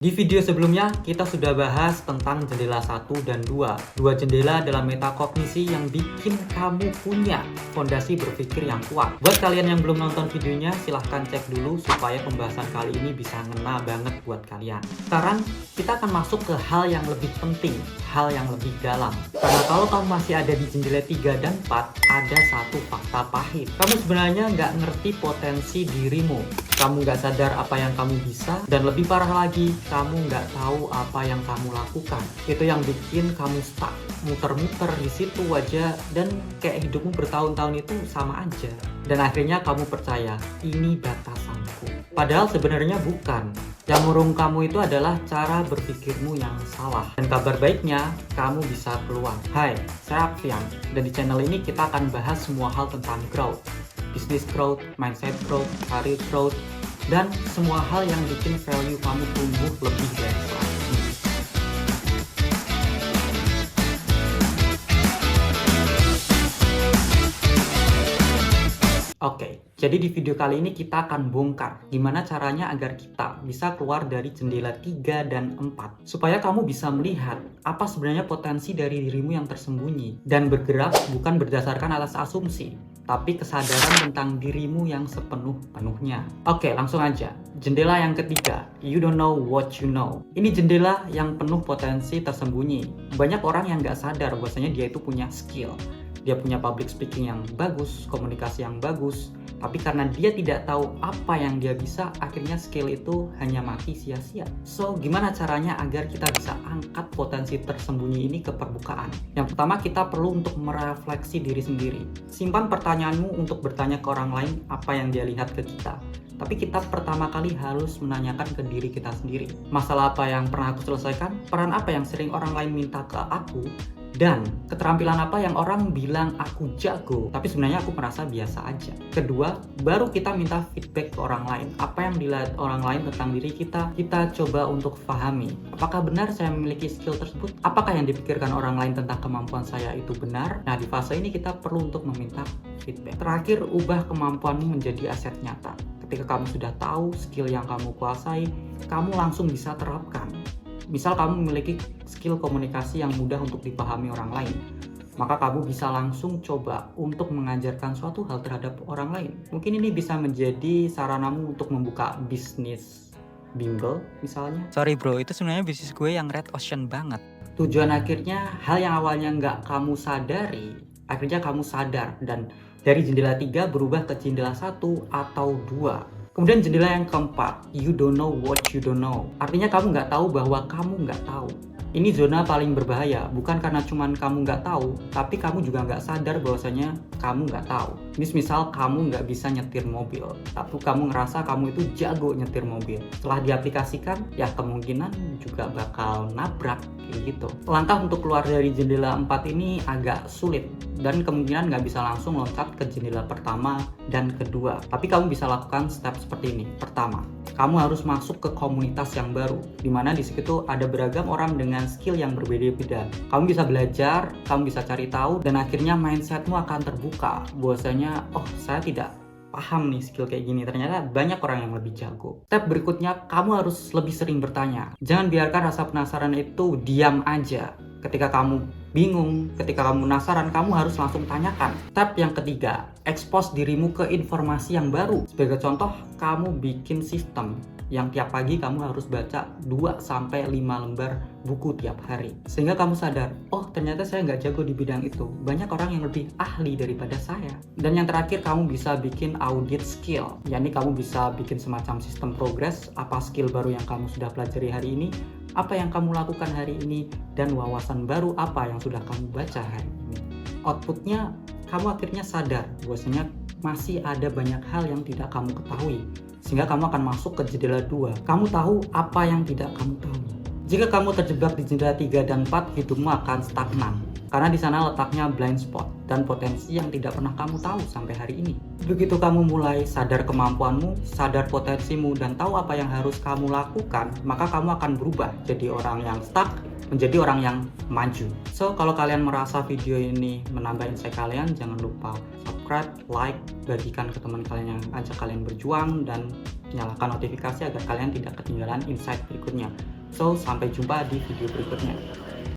Di video sebelumnya, kita sudah bahas tentang jendela 1 dan 2. Dua jendela dalam metakognisi yang bikin kamu punya fondasi berpikir yang kuat. Buat kalian yang belum nonton videonya, silahkan cek dulu supaya pembahasan kali ini bisa ngena banget buat kalian. Sekarang, kita akan masuk ke hal yang lebih penting, hal yang lebih dalam. Karena kalau kamu masih ada di jendela 3 dan 4, ada satu fakta pahit. Kamu sebenarnya nggak ngerti potensi dirimu. Kamu nggak sadar apa yang kamu bisa, dan lebih parah lagi, kamu nggak tahu apa yang kamu lakukan. Itu yang bikin kamu stuck, muter-muter di situ aja, dan kayak hidupmu bertahun-tahun itu sama aja. Dan akhirnya kamu percaya, ini batasanku. Padahal sebenarnya bukan. Yang murung kamu itu adalah cara berpikirmu yang salah. Dan kabar baiknya, kamu bisa keluar. Hai, saya Akfian, dan di channel ini kita akan bahas semua hal tentang growth. Business growth, mindset growth, career growth, dan semua hal yang bikin value kamu tumbuh lebih dari saat ini. Oke, jadi di video kali ini kita akan bongkar gimana caranya agar kita bisa keluar dari jendela 3 dan 4. Supaya kamu bisa melihat apa sebenarnya potensi dari dirimu yang tersembunyi. Dan bergerak bukan berdasarkan alas asumsi, tapi kesadaran tentang dirimu yang sepenuh-penuhnya. Oke, langsung aja. Jendela yang ketiga, you don't know what you know. Ini jendela yang penuh potensi tersembunyi. Banyak orang yang nggak sadar bahwasanya dia itu punya skill. Dia punya public speaking yang bagus, komunikasi yang bagus, tapi karena dia tidak tahu apa yang dia bisa, akhirnya skill itu hanya mati sia-sia. So, gimana caranya agar kita bisa angkat potensi tersembunyi ini ke permukaan? Yang pertama, kita perlu untuk merefleksi diri sendiri. Simpan pertanyaanmu untuk bertanya ke orang lain apa yang dia lihat ke kita. Tapi kita pertama kali harus menanyakan ke diri kita sendiri. Masalah apa yang pernah aku selesaikan? Peran apa yang sering orang lain minta ke aku? Dan keterampilan apa yang orang bilang aku jago, tapi sebenarnya aku merasa biasa aja. Kedua, baru kita minta feedback ke orang lain. Apa yang dilihat orang lain tentang diri kita, kita coba untuk pahami. Apakah benar saya memiliki skill tersebut? Apakah yang dipikirkan orang lain tentang kemampuan saya itu benar? Nah, di fase ini kita perlu untuk meminta feedback. Terakhir, ubah kemampuanmu menjadi aset nyata. Ketika kamu sudah tahu skill yang kamu kuasai, kamu langsung bisa terapkan. Misal kamu memiliki skill komunikasi yang mudah untuk dipahami orang lain, maka kamu bisa langsung coba untuk mengajarkan suatu hal terhadap orang lain. Mungkin ini bisa menjadi saranamu untuk membuka bisnis bimbel misalnya. Sorry bro, itu sebenarnya bisnis gue yang red ocean banget. Tujuan akhirnya, hal yang awalnya nggak kamu sadari, akhirnya kamu sadar, dan dari jendela 3 berubah ke jendela 1 atau 2. Kemudian jendela yang keempat, you don't know what you don't know. Artinya kamu nggak tahu bahwa kamu nggak tahu. Ini zona paling berbahaya, bukan karena cuman kamu nggak tahu, tapi kamu juga nggak sadar bahwasanya kamu nggak tahu. Misal kamu nggak bisa nyetir mobil, tapi kamu ngerasa kamu itu jago nyetir mobil. Setelah diaplikasikan, ya kemungkinan juga bakal nabrak, kayak gitu. Langkah untuk keluar dari jendela 4 ini agak sulit, dan kemungkinan nggak bisa langsung loncat ke jendela pertama dan kedua. Tapi kamu bisa lakukan step seperti ini. Pertama, kamu harus masuk ke komunitas yang baru, dimana di situ ada beragam orang dengan skill yang berbeda-beda. Kamu bisa belajar, kamu bisa cari tahu, dan akhirnya mindsetmu akan terbuka. Bahwasanya, oh saya tidak paham nih skill kayak gini, ternyata banyak orang yang lebih jago. Step berikutnya, kamu harus lebih sering bertanya. Jangan biarkan rasa penasaran itu diam aja. Ketika kamu bingung, ketika kamu penasaran, kamu harus langsung tanyakan. Step yang ketiga, expose dirimu ke informasi yang baru. Sebagai contoh, kamu bikin sistem yang tiap pagi kamu harus baca 2-5 lembar buku tiap hari. Sehingga kamu sadar, oh ternyata saya nggak jago di bidang itu. Banyak orang yang lebih ahli daripada saya. Dan yang terakhir, kamu bisa bikin audit skill. Yani kamu bisa bikin semacam sistem progress, apa skill baru yang kamu sudah pelajari hari ini, apa yang kamu lakukan hari ini, dan wawasan baru apa yang sudah kamu baca hari ini. Outputnya, kamu akhirnya sadar bahwasanya masih ada banyak hal yang tidak kamu ketahui, sehingga kamu akan masuk ke jendela 2. Kamu tahu apa yang tidak kamu tahu. Jika kamu terjebak di jendela 3 dan 4, hidupmu akan stagnan. Karena di sana letaknya blind spot dan potensi yang tidak pernah kamu tahu sampai hari ini. Begitu kamu mulai sadar kemampuanmu, sadar potensimu, dan tahu apa yang harus kamu lakukan, maka kamu akan berubah jadi orang yang stuck menjadi orang yang maju. So, kalau kalian merasa video ini menambah insight kalian, jangan lupa subscribe, like, bagikan ke teman kalian yang ajak kalian berjuang, dan Nyalakan notifikasi agar kalian tidak ketinggalan insight berikutnya. So, sampai jumpa di video berikutnya.